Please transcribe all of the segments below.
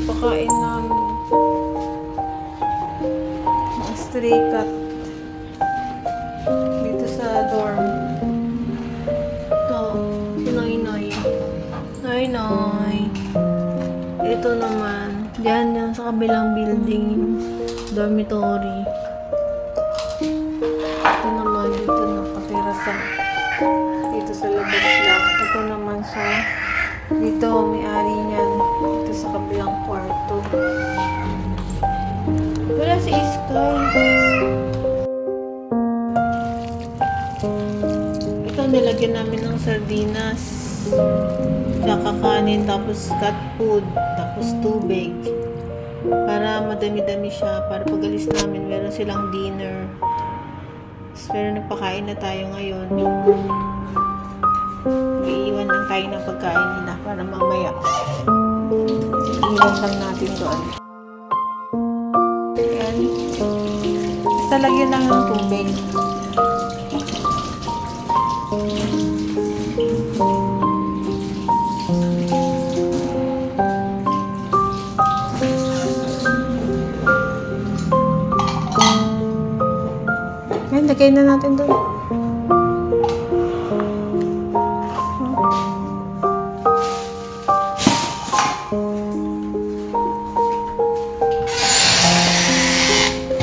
pakain namin. Mga stray cat. Dito sa dorm. Ito, si Noy-Noy. Noy-Noy. Ito naman, diyan yan sa kabilang building, dormitory. Ito naman, dito nakatira dito sa labas lang. Ito naman sa, dito may-ari niyan, dito sa kabilang kwarto. Wala si Sky. Ito nilagyan namin ng sardinas. Kakanin, tapos cat food, tapos tubig. Para madami-dami siya. Para pag alis namin, meron silang dinner. Pero nagpakain na tayo ngayon. Iiwan lang tayo ng pagkain nila para mamaya. Iiwan lang natin doon. Ayan. Basta lagyan lang ng tubig. Ayan, lagay na natin doon.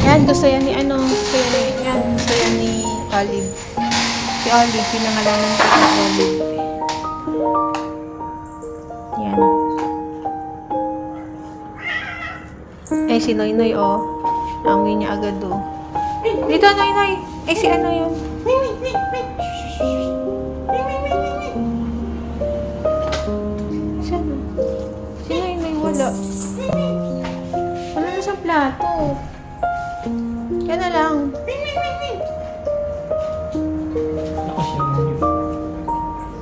Yan, gusto yan ni ano, gusto yan ni Olive. Si Olive, pinangalanan ko si Olive. Yan. Eh, si Noy-Noy, oh. Amoy niya agad, oh. Dito, Noy-Noy. Eh, si ano yun? Si ano? Si Noy-Noy, wala. Wala na sa plato. Yan na lang.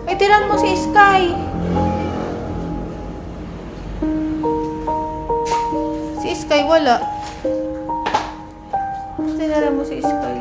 Ay, tiran mo si Sky. Si Sky, wala. Tinara mo si Sky.